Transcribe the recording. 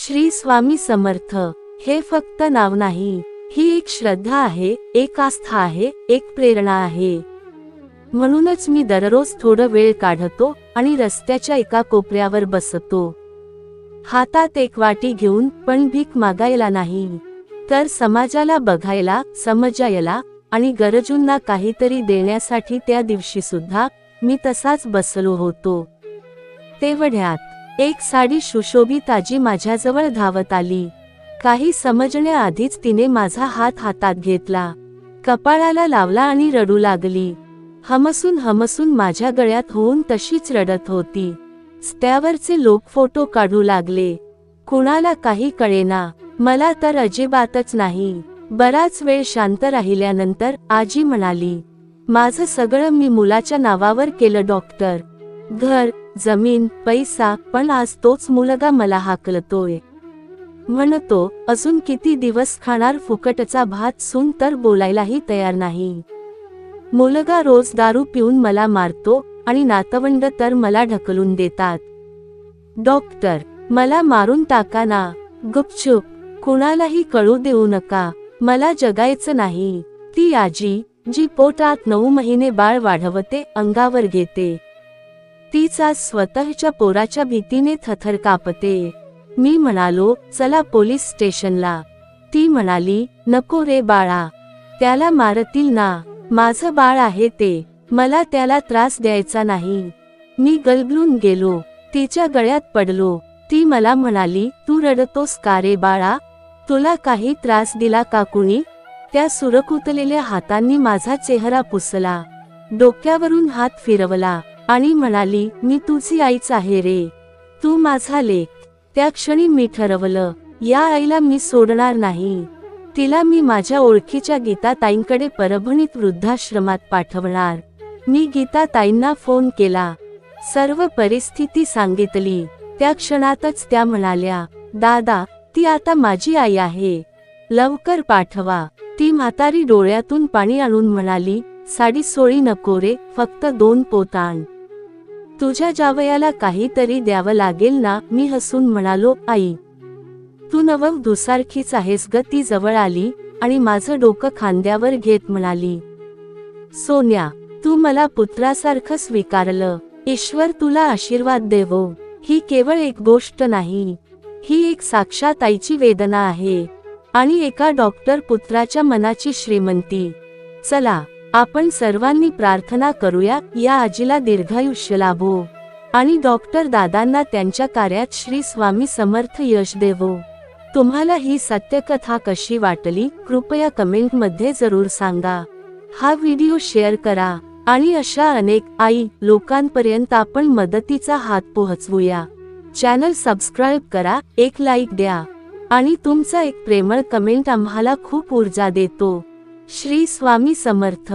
श्री स्वामी समर्थ हे फक्त नाव नाही, ही एक श्रद्धा आहे, एक आस्था आहे, एक प्रेरणा आहे। म्हणूनच मी दररोज थोडा वेळ काढतो आणि रस्त्याच्या एका कोपऱ्यावर बसतो, हातात एक वाटी घेऊन, पण भीक मागायला नाही, तर समाजाला बघायला, समजायला आणि गरजूंना काहीतरी देण्यासाठी। त्या दिवशी सुद्धा मी तसाच बसलो होतो। तेवढ्यात एक साडी सुशोभित आजी माझ्याजवळ धावत आली। काही समजण्याआधीच तिने माझा हात हातात घेतला, कपाळाला लावला आणि रडू लागली। हमसून हमसून माझ्या गळ्यात होऊन तशीच रडत होती। त्यावरचे लोक फोटो काढू लागले। कुणाला काही कळेना, मला तर अजिबातच नाही। बराच वेळ शांत राहिल्यानंतर आजी म्हणाली, माझं सगळं मी मुलाच्या नावावर केलं डॉक्टर, घर, जमीन, पैसा, पण आज तोच मुलगा मला हाकलतोय। म्हणतो, अजून किती दिवस खाणार फुकटचा भात? सून तर बोलायलाही तयार नाही। मुलगा रोज दारू पिऊन मला मारतो आणि नातवंड तर मला ढकलून देतात। डॉक्टर, मला मारून टाका ना, गुपचूप, कुणालाही कळू देऊ नका, मला जगायचं नाही। ती आजी, जी पोटात 9 महिने बाळ वाढवते, अंगावर घेते, तीच आज स्वतःच्या पोराच्या भीतीने थरथर कापते। मी म्हणालो, चला पोलीस स्टेशनला। ती म्हणाली, नको रे बाळा, त्याला मारतील ना, माझं बाळ आहे ते, मला त्याला त्रास द्यायचा नाही। मी गलबलून गेलो, तिच्या गळ्यात पडलो। ती मला म्हणाली, तू रडतोस का रे बाळा? तुला काही त्रास दिला का कुणी? त्या सुरकुतलेल्या हातांनी माझा चेहरा पुसला, डोक्यावरून हात फिरवला आणि म्हणाली, मी तुझी आईच आहे रे, तू माझा लेक। त्या क्षणी मी ठरवलं, या आईला मी सोडणार नाही। तिला मी माझ्या ओळखीच्या गीता ताईंकडे परभणीत वृद्धाश्रमात पाठवणार। मी गीता ताईंना फोन केला, सर्व परिस्थिती सांगितली। त्या क्षणातच त्या म्हणाल्या, दादा, ती आता माझी आई आहे, लवकर पाठवा। ती म्हातारी डोळ्यातून पाणी आणून म्हणाली, साडी सोळी नको रे, फक्त 2 पोत आण, तुझ्या जावयाला काहीतरी द्यावं लागेल ना। मी हसून म्हणालो, आई, तू नववधूसारखीच आहेस ग। ती जवळ आली आणि माझं डोकं खांद्यावर घेत म्हणाली, सोन्या, तू मला पुत्रासारखं स्वीकारलं, ईश्वर तुला आशीर्वाद देवो। ही केवळ एक गोष्ट नाही, ही एक साक्षात आईची वेदना आहे आणि एका डॉक्टर पुत्राच्या मनाची श्रीमंती। चला, आपण सर्वांनी प्रार्थना करूया, या आजीला दीर्घायुष्य लाभो आणि डॉक्टर दादांना त्यांच्या कार्यात श्री स्वामी समर्थ यश देवो। तुम्हाला ही सत्यकथा कशी वाटली, कृपया कमेंटमध्ये जरूर सांगा। हा व्हिडिओ शेअर करा आणि अशा अनेक आई लोकांपर्यंत आपण मदतीचा हात पोहोचवूया। चॅनल सबस्क्राइब करा, एक लाईक द्या आणि तुमचा एक प्रेमळ कमेंट आम्हाला खूप ऊर्जा देतो। श्री स्वामी समर्थ।